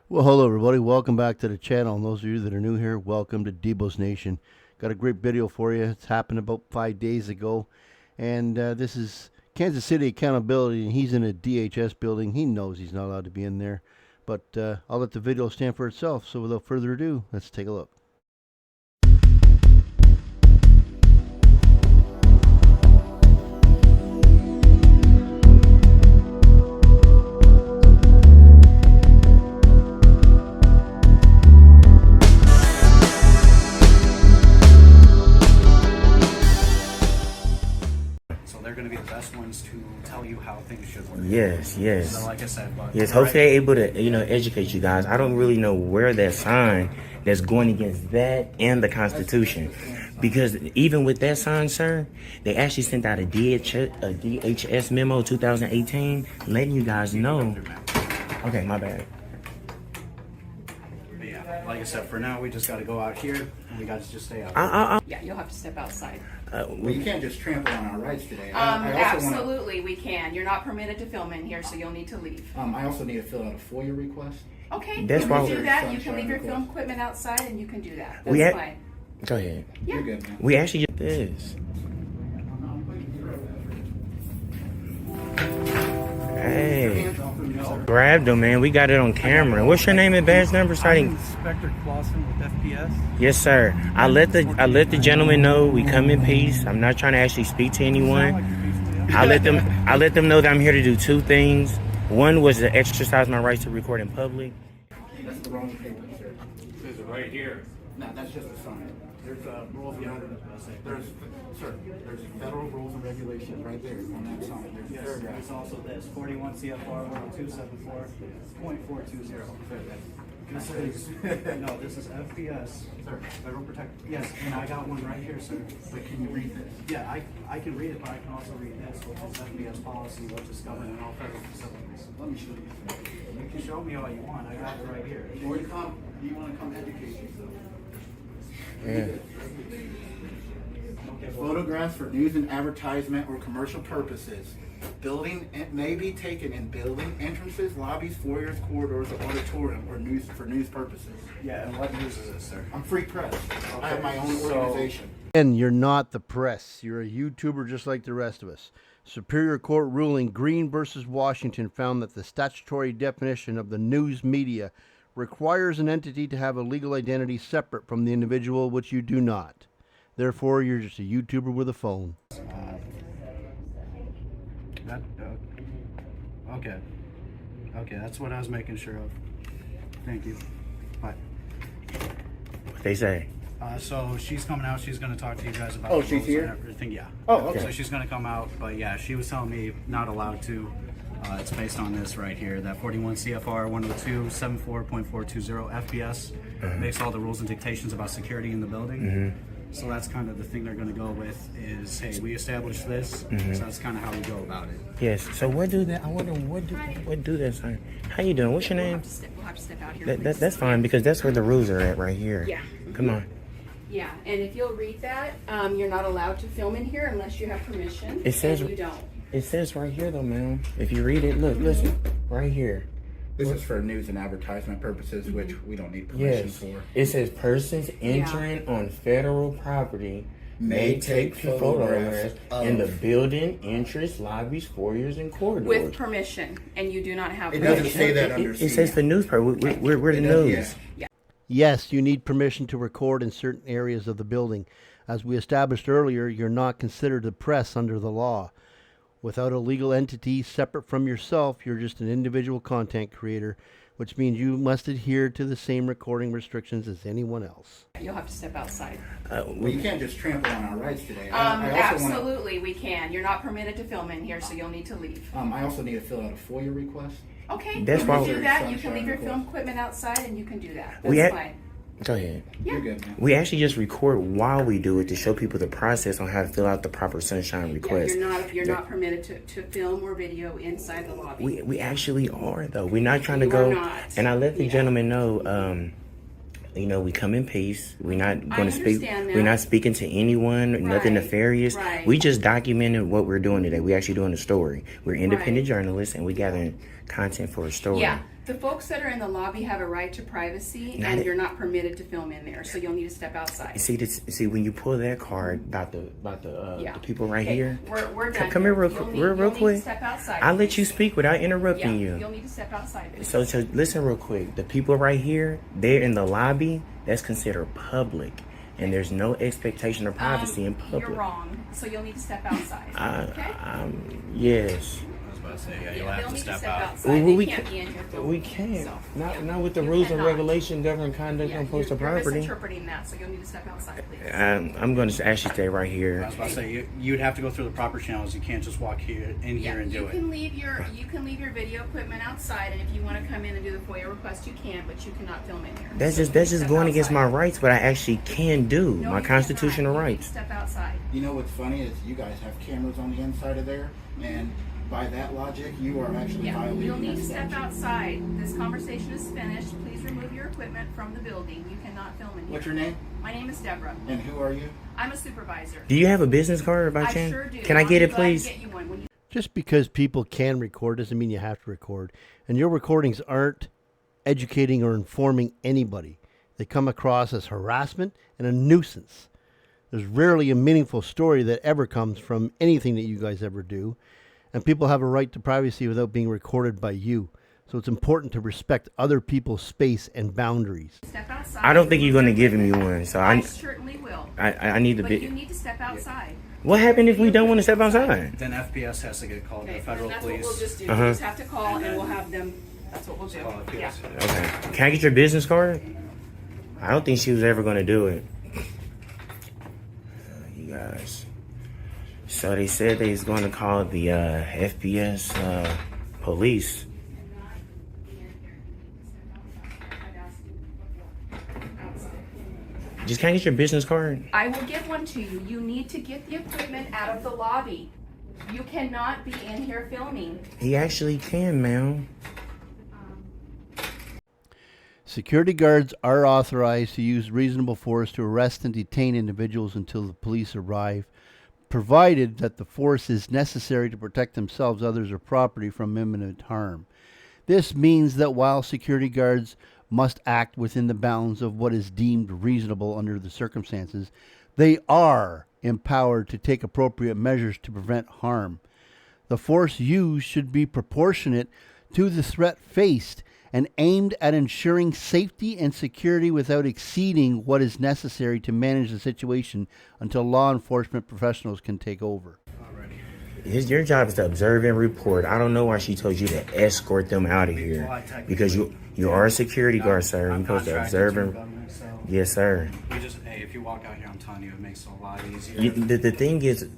Well, hello everybody. Welcome back to the channel. And those of you that are new here, welcome to Debos Nation. Got a great video for you. It's happened about 5 days ago. And this is Kansas City Accountability, and he's in a DHS building. He knows he's not allowed to be in there. But I'll let the video stand for itself. So without further ado, let's take a look. They're going to be the best ones to tell you how things should work. Yes. So like I said, but Yes, hopefully they're able to, educate you guys. I don't really know where that sign that's going against that and the Constitution. Because even with that sign, sir, they actually sent out a DHS memo 2018 letting you guys know. Okay, my bad. But yeah, like I said, for now we just got to go out here and we got to just stay out. Yeah, you'll have to step outside. Well, you can't just trample on our rights today. Absolutely, we can. You're not permitted to film in here, so you'll need to leave. I also need to fill out a FOIA request. Okay, That's you why can do we- that. You can leave your film equipment outside, and you can do that. That's We had- fine. Go ahead. Yeah. You're good, man. We actually did this. Hey, grabbed them, man. We got it on camera. What's your name and badge number? Starting. Inspector Clausen with FPS. Yes, sir. I let the gentleman know we come in peace. I'm not trying to actually speak to anyone. I let them know that I'm here to do two things. One was to exercise my rights to record in public. That's the wrong paper, sir. Is it right here? No, that's just a sign. There's rules behind it. There's federal rules and regulations right there on that sign. There's Yes, paragraph. there's also this 41 CFR 10274.420. This is this is FPS. Sir, federal protected. Yes, and I got one right here, sir. But can you read this? Yeah, I can read it, but I can also read this, which is FPS policy, which is governing all federal facilities. Let me show you. You can show me all you want. I got it right here. Or you want to come educate yourself? Yeah. Photographs for news and advertisement or commercial purposes. Building may be taken in building entrances, lobbies, foyers, corridors, or auditorium, or for news purposes. Yeah, and what news is this, sir? I'm free press. I have my own organization. And you're not the press. You're a YouTuber just like the rest of us. Superior Court ruling Green versus Washington found that the statutory definition of the news media requires an entity to have a legal identity separate from the individual, which you do not. Therefore, you're just a YouTuber with a phone. Okay. Okay, that's what I was making sure of. Thank you. Bye. What they say? So she's coming out. She's going to talk to you guys about Oh, the she's rules here? and everything. Yeah. Oh, okay. So she's going to come out, but yeah, she was telling me not allowed to. It's based on this right here, that 41 CFR 10274.420 FPS makes all the rules and dictations about security in the building. So that's kind of the thing they're going to go with is, hey, we established this, so that's kind of how we go about it. Yes. So what do that? I wonder what do that sign? How you doing? What's your name? We'll have to step out here. That's fine because that's where the rules are at right here. Yeah. Come on. Yeah, and if you'll read that, you're not allowed to film in here unless you have permission. It says- and you don't. It says right here though, ma'am. If you read it, look, listen, right here. This is for news and advertisement purposes, which we don't need permission Yes. for. It says persons entering on federal property may take photographs in the building, entrance, lobbies, foyers, and corridors. With permission, and you do not have It permission. doesn't say that under It says for news purpose. We're the news. Yeah. Yes, you need permission to record in certain areas of the building. As we established earlier, you're not considered the press under the law. Without a legal entity separate from yourself, you're just an individual content creator, which means you must adhere to the same recording restrictions as anyone else. You'll have to step outside. Well, you can't just trample on our rights today. Absolutely, we can. You're not permitted to film in here, so you'll need to leave. I also need to fill out a FOIA request. Okay, That's you why can we- do that. You can leave your film equipment outside, and you can do that. We That's had- fine. Go ahead. You're good, man. We actually just record while we do it to show people the process on how to fill out the proper sunshine Yeah, request. you're not permitted to film or video inside the lobby. We actually are though. We're not trying to You go. are not. And I let the Yeah. gentleman know. We come in peace. We're not going to speak. understand that. We're not speaking to anyone. Nothing Right, nefarious. right. We just documented what we're doing today. We actually doing a story. We're independent Right. journalists, and we gathering content for a story. Yeah, The folks that are in the lobby have a right to privacy, and you're not permitted to film in there, so you'll need to step outside. See, when you pull that card about the people right here. We're done. Come here real You'll need quick. to step outside. I'll let you speak without interrupting Yeah, you. you'll need to step outside. Please. So listen real quick. The people right here, they're in the lobby. That's considered public, and there's no expectation of privacy in public. You're wrong. So you'll need to step outside. Okay? Yes. I was about to say, yeah, you'll They'll have to need step to step out. outside. Well, They can't be in here filming. We can't. So, Not with the you rules and cannot. regulation governing conduct on postal you're property. misinterpreting that, so you'll need to step outside, please. I'm going to actually stay right I here. was about to say, you'd have to go through the proper channels. You can't just walk here and do you it. can leave your video equipment outside, and if you want to come in and do the FOIA request, you can, but you cannot film in here. That's So just you need to step going against my outside. rights, what I actually can do, No, my you constitutional cannot. You need to rights. Step outside. You know what's funny is you guys have cameras on the inside of there, and by that logic, you are actually Yeah, violating you'll need that to step statute. outside. This conversation is finished. Please remove your equipment from the building. You cannot film in here. What's your name? My name is Deborah. And who are you? I'm a supervisor. Do you have a business card by I chance? sure do. Can I get I'm it, glad to please? get you one. When you Just because people can record doesn't mean you have to record. And your recordings aren't educating or informing anybody. They come across as harassment and a nuisance. There's rarely a meaningful story that ever comes from anything that you guys ever do. And people have a right to privacy without being recorded by you. So it's important to respect other people's space and boundaries. step outside. I don't think you're going to give me one, so I I certainly will. I need to But you be. need to step outside. What happened if we don't want to step outside? Then FPS has to get called to Okay, the federal and that's police. what we'll just do. Uh-huh. We just have to call, and we'll have them. That's what we'll do. Call Yeah. FPS. Okay. Can I get your business card? I don't think she was ever going to do it. You guys. So they said they was going to call the FPS police. Just can I get your business card? I will give one to you. You need to get the equipment out of the lobby. You cannot be in here filming. He actually can, ma'am. Security guards are authorized to use reasonable force to arrest and detain individuals until the police arrive, provided that the force is necessary to protect themselves, others, or property from imminent harm. This means that while security guards must act within the bounds of what is deemed reasonable under the circumstances, they are empowered to take appropriate measures to prevent harm. The force used should be proportionate to the threat faced and aimed at ensuring safety and security without exceeding what is necessary to manage the situation until law enforcement professionals can take over. Your job is to observe and report. I don't know why she told you to escort them out of here. Because you are a security guard, sir. You're supposed to observe and... Government, so Yes, sir. hey, if you walk out here, I'm telling you, it makes it a lot easier. The thing is,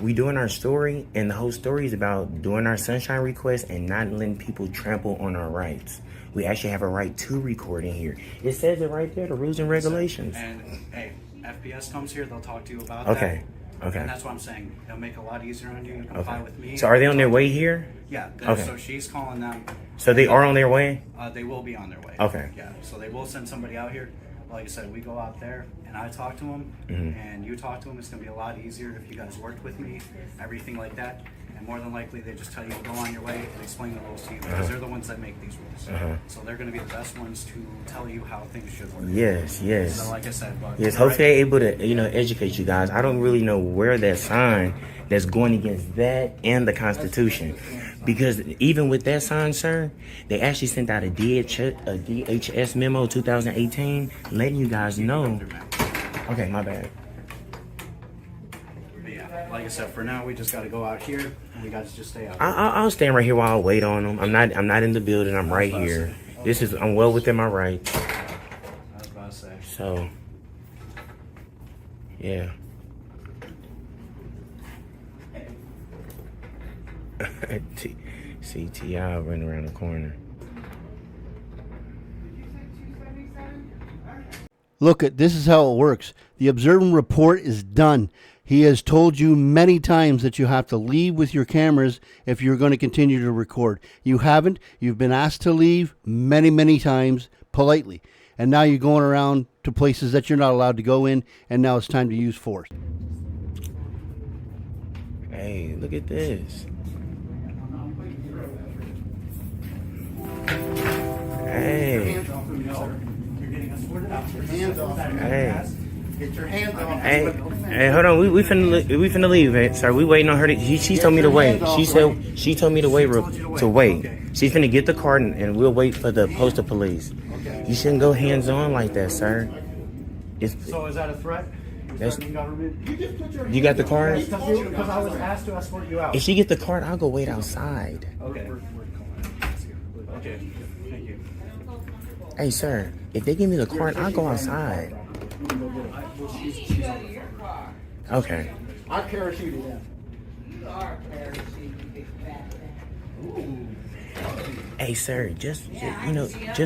we doing our story, and the whole story is about doing our sunshine request and not letting people trample on our rights. We actually have a right to record in here. It says it right there, the rules and regulations. And hey, FPS comes here, they'll talk to you about Okay, that. okay. And that's what I'm saying. It'll make it a lot easier on you to comply with me. So are they on their way here? Yeah. Okay. So she's calling them. So they are on their way? They will be on their way. Okay. Yeah. So they will send somebody out here. Like I said, we go out there and I talk to them, Mm-hmm. and you talk to them. It's gonna be a lot easier if you guys worked with me, everything like that. And more than likely, they just tell you to go on your way and explain the rules to you because they're the ones that make these rules. So they're gonna be the best ones to tell you how things should work. Yes, yes. So like I said, but Yes, hopefully they're able to, educate you guys. I don't really know where that sign that's going against that and the Constitution. Because even with that sign, sir, they actually sent out a DHS memo 2018 letting you guys know. Okay, my bad. But yeah, like I said, for now we just got to go out here and we got to just stay out. I'll stand right here while I wait on them. I'm not in the building. I'm right here. I'm well within my rights. I was about to say. So, yeah. See T.I. running around the corner. Look, this is how it works. The observing report is done. He has told you many times that you have to leave with your cameras if you're going to continue to record. You haven't. You've been asked to leave many, many times politely. And now you're going around to places that you're not allowed to go in, and now it's time to use force. Hey, look at this. Hey. Hands off of me, sir. You're getting escorted out. Hands off of me. Hey. Get your hands off. Hey, hold on. We finna leave, man. Sorry, we waiting on her. She told me to wait. She told me to wait. To wait. She's finna get the card and we'll wait for the postal police. You shouldn't go hands on like that, sir. So is that a threat? That's- Threatening government? You got the card? Because I was asked to escort you out. If she get the card, I'll go wait outside. Okay. Okay. Thank you. Hey, sir. If they give me the card, I'll go outside. Okay. I parachuted in. Hey, sir. Just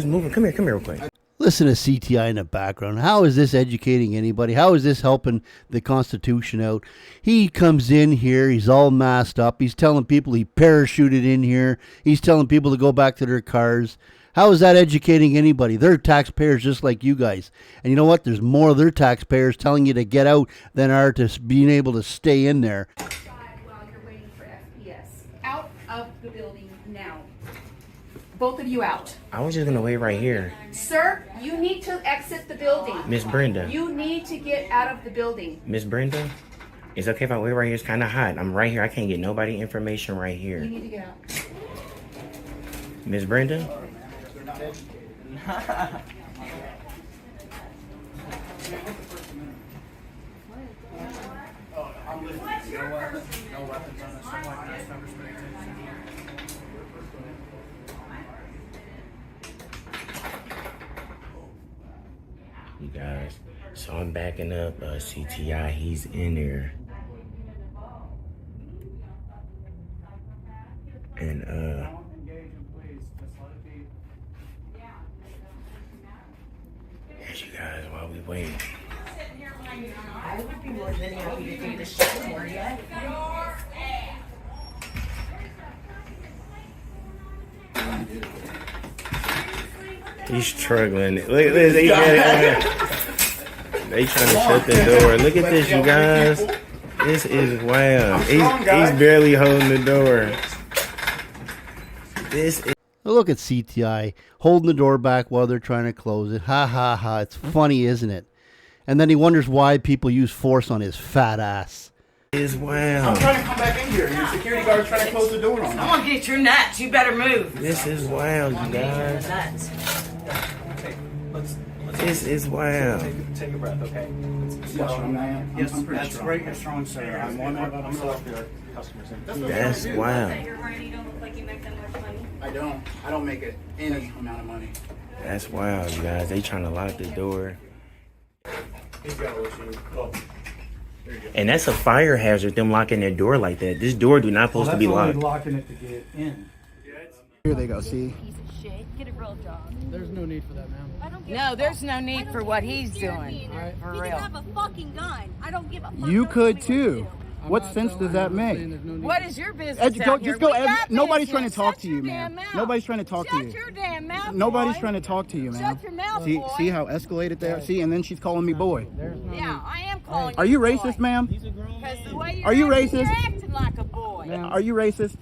move. Come here real quick. Listen to CTI in the background. How is this educating anybody? How is this helping the Constitution out? He comes in here, he's all masked up. He's telling people he parachuted in here. He's telling people to go back to their cars. How is that educating anybody? They're taxpayers just like you guys. And you know what? There's more of their taxpayers telling you to get out than are to being able to stay in there. While you're waiting for FPS. Out of the building now. Both of you out. I was just gonna wait right here. Sir, you need to exit the building. Miss Brenda. You need to get out of the building. Miss Brenda, it's okay if I wait right here. It's kind of hot. I'm right here. I can't get nobody information right You here. need to get out. Miss Brenda? You guys, so I'm backing up CTI. He's in there. And here's you guys while we wait. I would be more than happy to do the show for you. He's struggling. Look, they trying to shut the door. Look at this, you guys. This is wild. He's barely holding the door. This is. Look at CTI holding the door back while they're trying to close it. Ha ha ha. It's funny, isn't it? And then he wonders why people use force on his fat ass. Is I'm wild. trying to come back in here, and your security guard's trying to close the door on me. I'm gonna get your nuts. You better move. This is wild, you guys. Nuts. This is wild. Take a breath, okay? Yes, That's great. You're strong, sir. I'm one of the customers. That's wild. You're running, you don't look like you make that much money. I don't make it any amount of money. That's wild, you guys. They trying to lock the door. And that's a fire hazard, them locking their door like that. This door do not supposed to be locked. Locking it to get in. Here they go, see? Piece of shit. Get a real job. There's no need for that, ma'am. I don't give No, a there's fuck. no need I don't for what care. he's He scared doing. me either. For He real. can have a fucking gun. I don't give a fuck. You Don't could tell me what to too. do. What sense does that make? There's no need. What is your business out here? Just go. We got Nobody's business. trying to talk Shut to your you, damn man. mouth. Nobody's trying to talk to Shut you. your damn mouth, Nobody's boy. trying to talk to you, man. Shut your mouth, See, boy. see how escalated there? See, and then she's calling me boy. There's no Yeah, I am calling Are you boy. racist, ma'am? Because the way Are you acting, racist? You're acting like a boy. Are you racist?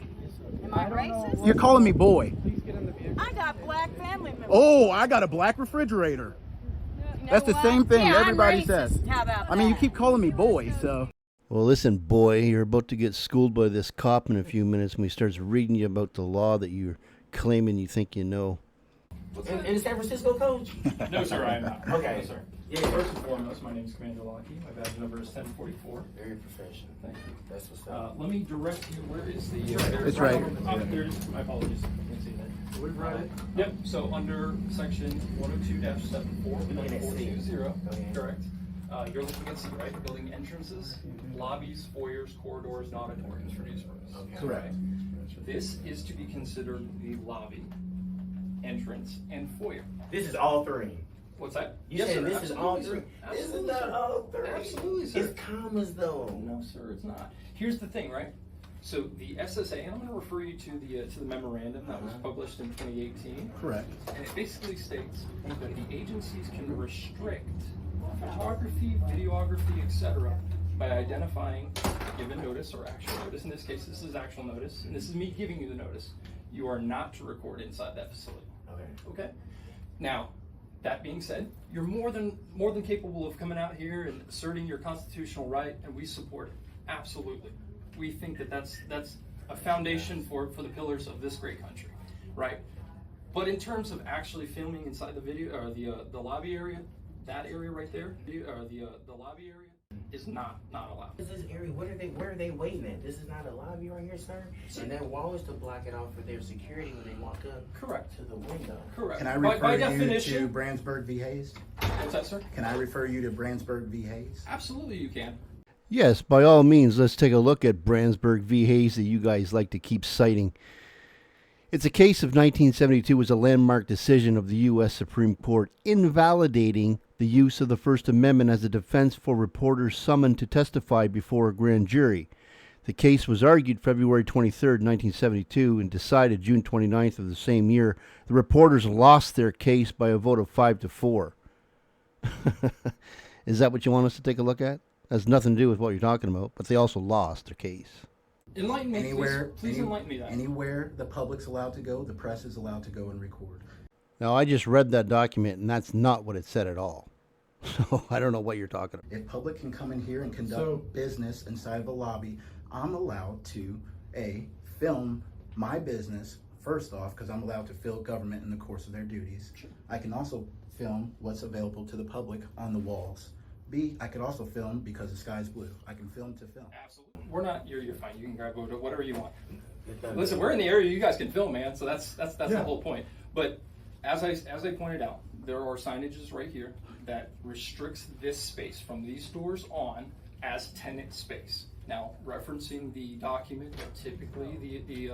Am I racist? You're calling me boy. I got black family members. Oh, I got a black refrigerator. You know That's the what? same thing Yeah, everybody I'm says. racist. How about I mean, you that? keep calling me boy, so. Well, listen, boy, you're about to get schooled by this cop in a few minutes when he starts reading you about the law that you're claiming you think you know. In the San Francisco coach? No, sir, I am not. Okay. No, sir. Yeah. First and foremost, my name is Commander Lockheed. My badge number is 1044. Very professional. Thank you. That's what's up. Let me direct you. Where is the? It's right. Oh, there it is. My apologies. I can't see that. We've read it. Yep. So under section 102-74.420, correct. You're looking at C, right? Building entrances, lobbies, foyers, corridors, and auditoriums for news purposes. Okay. Correct. This is to be considered the lobby, entrance, and foyer. This is all three. What's that? You Yes, said sir. this is all Absolutely, three. sir. This is Absolutely, not sir. all three. Absolutely, sir. It's commas though. No, sir, it's not. Here's the thing, right? So the SSA, and I'm going to refer you to the memorandum that was published in 2018. Correct. And it basically states that the agencies can restrict photography, videography, etc., by identifying given notice or actual notice. In this case, this is actual notice, and this is me giving you the notice. You are not to record inside that facility. Okay. Okay. Now, that being said, you're more than capable of coming out here and asserting your constitutional right, and we support it. Absolutely. We think that that's a foundation for the pillars of this great country, right? But in terms of actually filming inside the video or the lobby area, that area right there, the lobby area is not allowed. This area, where are they waiting at? This is not a lobby right here, sir. And that wall is to block it off for their security when they walk up. Correct. To the window. Correct. Can I by refer you definition, to Brandsburg v. Hayes? what's that, sir? Can I refer you to Brandsburg v. Hayes? Absolutely, you can. Yes, by all means, let's take a look at Brandsburg v. Hayes that you guys like to keep citing. It's a case of 1972 was a landmark decision of the U.S. Supreme Court invalidating the use of the First Amendment as a defense for reporters summoned to testify before a grand jury. The case was argued February 23, 1972, and decided June 29th of the same year. The reporters lost their case by a vote of 5-4. Is that what you want us to take a look at? Has nothing to do with what you're talking about, but they also lost their case. Enlighten me, please enlighten me that. Anywhere the public's allowed to go, the press is allowed to go and record. Now, I just read that document, and that's not what it said at all. So I don't know what you're talking about. If public can come in here and conduct business inside of a lobby, I'm allowed to, film my business, first off, because I'm allowed to fill government in the course of their duties. Sure. I can also film what's available to the public on the walls. B, I could also film because the sky's blue. I can film to film. Absolutely. We're not. You're fine. You can grab whatever you want. Listen, we're in the area. You guys can film, man. So that's the whole point. But as I pointed out, there are signages right here that restricts this space from these doors on as tenant space. Now, referencing the document, typically the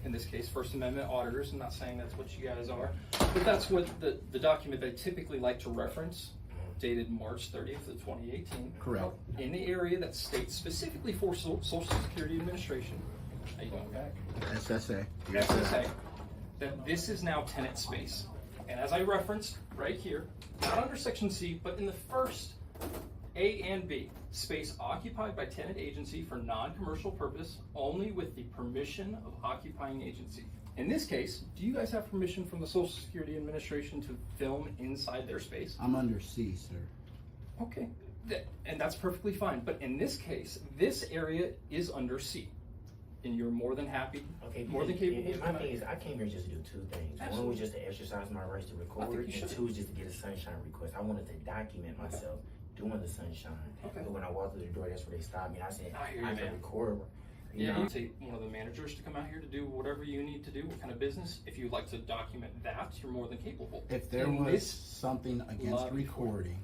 in this case, First Amendment auditors. I'm not saying that's what you guys are, but that's what the document they typically like to reference. Dated March 30th of 2018. Correct. In the area that states specifically for Social Security Administration. How you doing, okay? SSA. SSA. That this is now tenant space. And as I referenced right here, not under Section C, but in the first A and B, space occupied by tenant agency for non-commercial purpose, only with the permission of occupying agency. In this case, do you guys have permission from the Social Security Administration to film inside their space? I'm under C, sir. Okay, and that's perfectly fine. But in this case, this area is under C. And you're more than happy, more than capable. And my thing is, I came here just to do two things. Absolutely. One was just to exercise my rights to record, and two was just to get a sunshine request. I wanted to document myself doing the sunshine. Okay. But when I walked through the door, that's where they stopped me. I said, I hear you, I can man. record. Yeah, you take one of the managers to come out here to do whatever you need to do, what kind of business. If you'd like to document that, you're more than capable. If there was something against recording.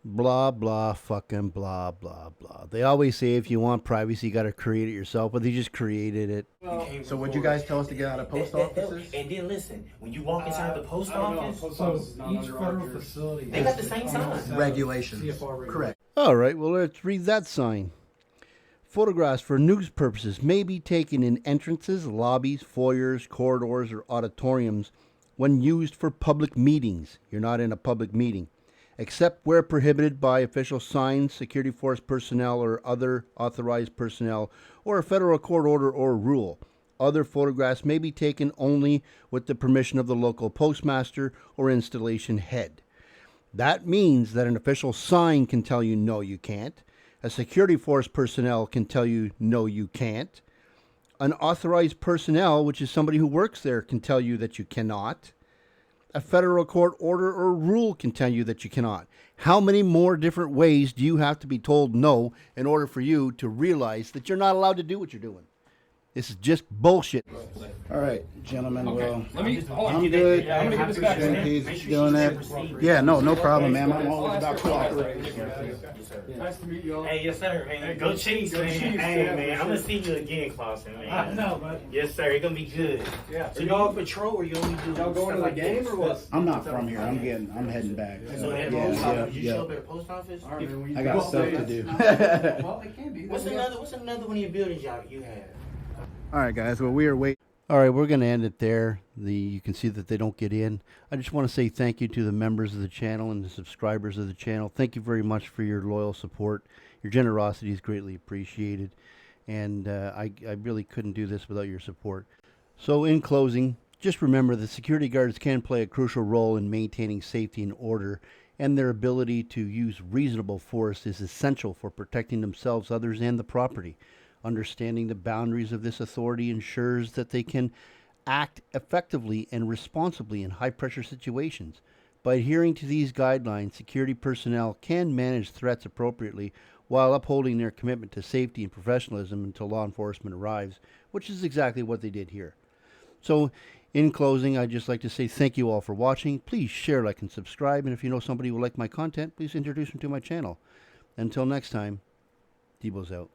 Blah, blah, fucking blah, blah, blah. They always say if you want privacy, you got to create it yourself, but they just created it. So would you guys tell us to get out of post offices? And then listen, when you walk inside the post office, Each federal facility they got the same sign. Regulations. CFR Correct. All right, well, let's read that sign. Photographs for news purposes may be taken in entrances, lobbies, foyers, corridors, or auditoriums when used for public meetings. You're not in a public meeting. Except where prohibited by official signs, security force personnel, or other authorized personnel, or a federal court order or rule. Other photographs may be taken only with the permission of the local postmaster or installation head. That means that an official sign can tell you no, you can't. A security force personnel can tell you no, you can't. An authorized personnel, which is somebody who works there, can tell you that you cannot. A federal court order or rule can tell you that you cannot. How many more different ways do you have to be told no in order for you to realize that you're not allowed to do what you're doing? This is just bullshit. All right, gentlemen. Okay. Well, Let me, hold on. I'm good. Yeah, I'm gonna get this back to you. He's doing that. Yeah, no problem, man. I'm always about cooperating. Nice to meet you all. Hey, yes, sir, man. Go Chiefs, man. Hey, man, I'm gonna see you again, Clausen, man. I know, man. Yes, sir. It's gonna be good. Yeah. So y'all patrol or you only do Y'all going to the game or what? I'm not from here. I'm heading back. So did you show up at the post office? All right, man, I got stuff to do. Well, it can be. What's another one of your buildings you have? All right, guys. Well, we are waiting. All right, we're going to end it there. You can see that they don't get in. I just want to say thank you to the members of the channel and the subscribers of the channel. Thank you very much for your loyal support. Your generosity is greatly appreciated. And I really couldn't do this without your support. So in closing, just remember that security guards can play a crucial role in maintaining safety and order, and their ability to use reasonable force is essential for protecting themselves, others, and the property. Understanding the boundaries of this authority ensures that they can act effectively and responsibly in high pressure situations. By adhering to these guidelines, security personnel can manage threats appropriately while upholding their commitment to safety and professionalism until law enforcement arrives, which is exactly what they did here. So, in closing, I'd just like to say thank you all for watching. Please share, like, and subscribe. And if you know somebody who will like my content, please introduce them to my channel. Until next time, Debos out.